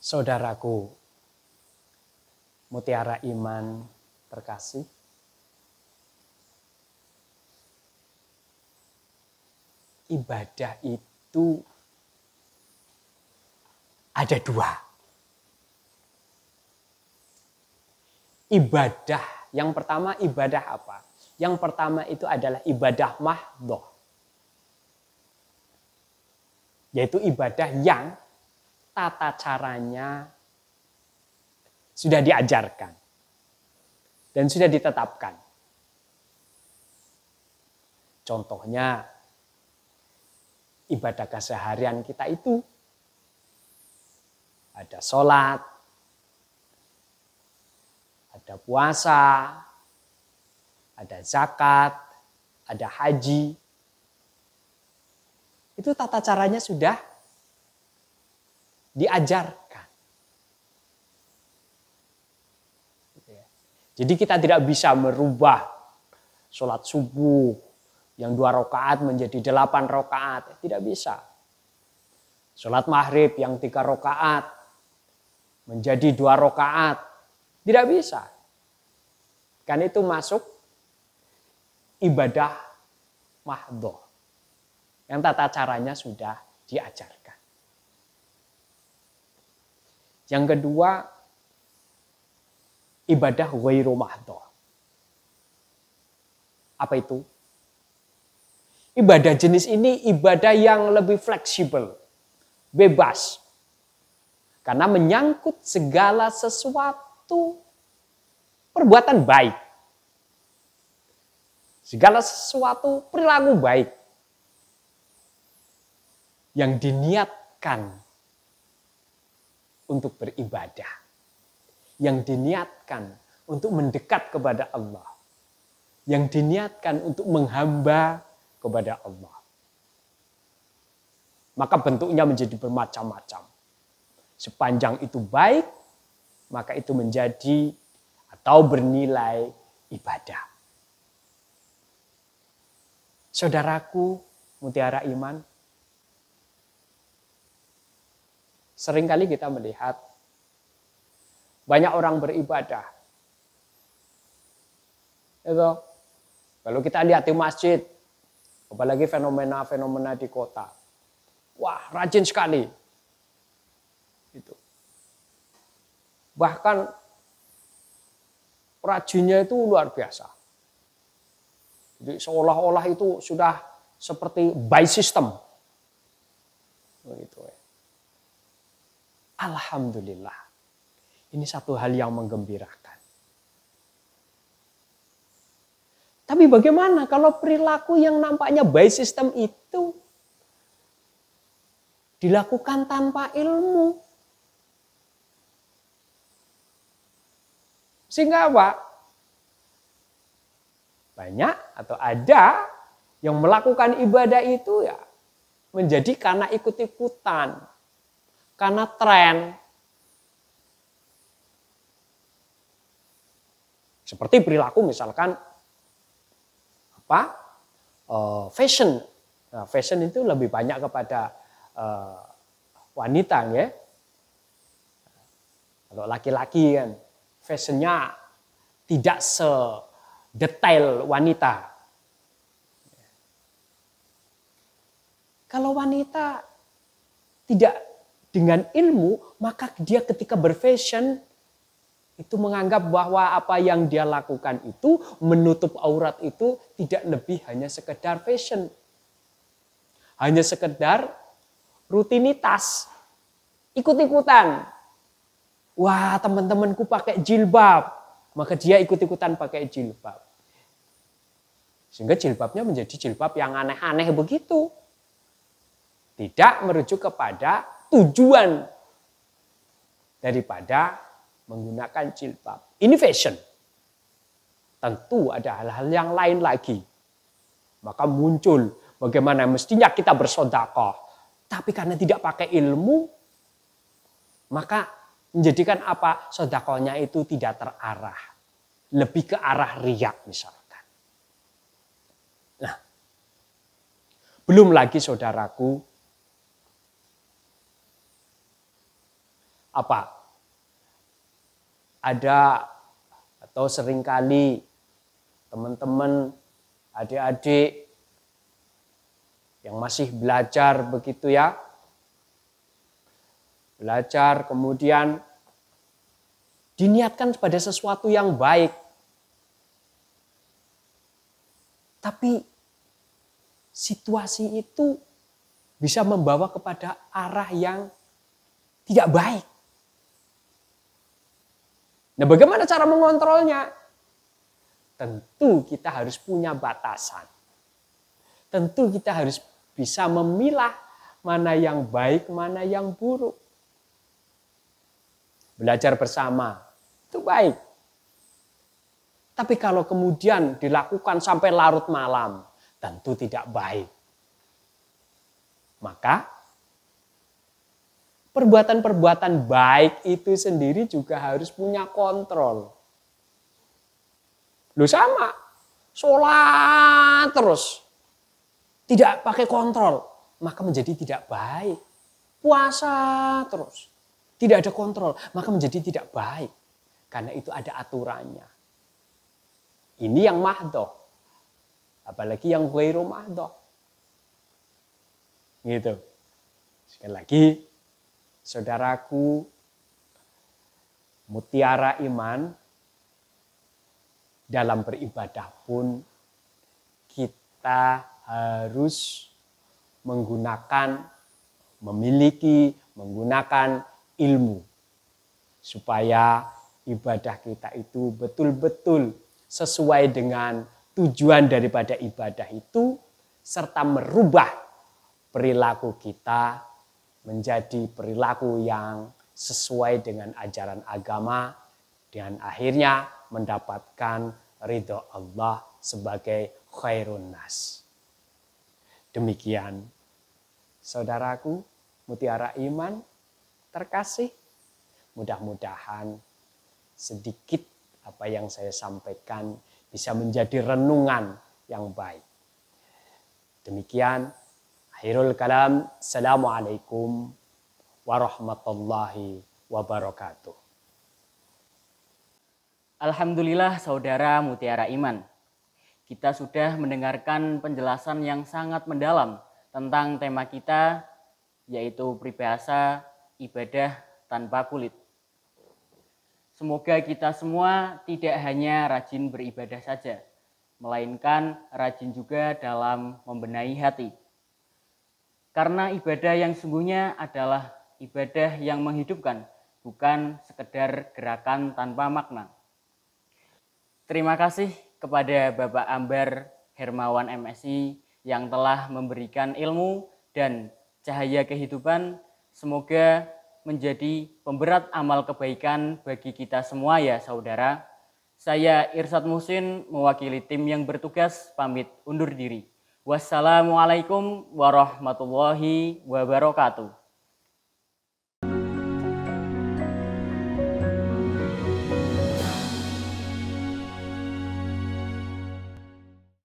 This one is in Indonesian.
Saudaraku, mutiara iman terkasih, ibadah itu ada dua. Ibadah, yang pertama ibadah apa? Yang pertama itu adalah ibadah mahdhah. Yaitu ibadah yang tata caranya sudah diajarkan dan sudah ditetapkan. Contohnya, ibadah keseharian kita itu ada sholat, ada puasa, ada zakat, ada haji. Itu tata caranya sudah diajarkan. Jadi kita tidak bisa merubah sholat subuh yang 2 rakaat menjadi 8 rakaat. Tidak bisa. Sholat maghrib yang 3 rakaat menjadi 2 rakaat. Tidak bisa. Kan itu masuk ibadah mahdhah. Yang tata caranya sudah diajarkan. Yang kedua, ibadah ghairu mahdhah. Apa itu? Ibadah jenis ini ibadah yang lebih fleksibel, bebas. Karena menyangkut segala sesuatu perbuatan baik. Segala sesuatu perilaku baik yang diniatkan untuk beribadah. Yang diniatkan untuk mendekat kepada Allah. Yang diniatkan untuk menghamba kepada Allah. Maka bentuknya menjadi bermacam-macam. Sepanjang itu baik, maka itu menjadi atau bernilai ibadah. Saudaraku, mutiara iman, seringkali kita melihat banyak orang beribadah. Itu, kalau kita lihat di masjid, apalagi fenomena-fenomena di kota, wah rajin sekali. Itu. Bahkan rajinnya itu luar biasa. Jadi seolah-olah itu sudah seperti by system. Begitu. Alhamdulillah. Ini satu hal yang menggembirakan. Tapi bagaimana kalau perilaku yang nampaknya by system itu dilakukan tanpa ilmu? Sehingga apa? Banyak atau ada yang melakukan ibadah itu ya menjadi karena ikut-ikutan, karena tren. Seperti perilaku misalkan fashion. Nah, fashion itu lebih banyak kepada wanita ya. Kalau laki-laki kan fashionnya tidak sedetail wanita. Kalau wanita tidak dengan ilmu, maka dia ketika berfashion itu menganggap bahwa apa yang dia lakukan itu menutup aurat itu tidak lebih hanya sekedar fashion. Hanya sekedar rutinitas. Ikut-ikutan. Wah, teman-temanku pakai jilbab, maka dia ikut-ikutan pakai jilbab. Sehingga jilbabnya menjadi jilbab yang aneh-aneh begitu. Tidak merujuk kepada tujuan daripada menggunakan jilbab. Ini fashion. Tentu ada hal-hal yang lain lagi. Maka muncul bagaimana mestinya kita bersedekah. Tapi karena tidak pakai ilmu, maka menjadikan apa? Sedekahnya itu tidak terarah. Lebih ke arah riya misalkan. Nah, belum lagi saudaraku, apa? Ada atau seringkali teman-teman, adik-adik yang masih belajar begitu ya. Belajar kemudian diniatkan pada sesuatu yang baik. Tapi situasi itu bisa membawa kepada arah yang tidak baik. Nah, bagaimana cara mengontrolnya? Tentu kita harus punya batasan. Tentu kita harus bisa memilah mana yang baik, mana yang buruk. Belajar bersama, itu baik. Tapi kalau kemudian dilakukan sampai larut malam, tentu tidak baik. Maka perbuatan-perbuatan baik itu sendiri juga harus punya kontrol. Loh sama, sholat terus, tidak pakai kontrol, maka menjadi tidak baik. Puasa terus, tidak ada kontrol, maka menjadi tidak baik. Karena itu ada aturannya. Ini yang mahdoh, apalagi yang ghairu mahdoh. Gitu. Sekali lagi, saudaraku, mutiara iman, dalam beribadah pun kita harus menggunakan ilmu. Supaya ibadah kita itu betul-betul sesuai dengan tujuan daripada ibadah itu, serta merubah perilaku kita menjadi perilaku yang sesuai dengan ajaran agama, dan akhirnya mendapatkan ridho Allah sebagai khairun nas. Demikian, saudaraku, mutiara iman terkasih, mudah-mudahan sedikit apa yang saya sampaikan bisa menjadi renungan yang baik. Demikian, akhirul kalam. Assalamualaikum warahmatullahi wabarakatuh. Alhamdulillah saudara mutiara iman. Kita sudah mendengarkan penjelasan yang sangat mendalam tentang tema kita, yaitu peribahasa ibadah tanpa kulit. Semoga kita semua tidak hanya rajin beribadah saja, melainkan rajin juga dalam membenahi hati. Karena ibadah yang sungguhnya adalah ibadah yang menghidupkan, bukan sekedar gerakan tanpa makna. Terima kasih kepada Bapak Ambar Hermawan MSI yang telah memberikan ilmu dan cahaya kehidupan. Semoga menjadi pemberat amal kebaikan bagi kita semua ya saudara. Saya Irsad Muhsin mewakili tim yang bertugas pamit undur diri. Wassalamualaikum warahmatullahi wabarakatuh.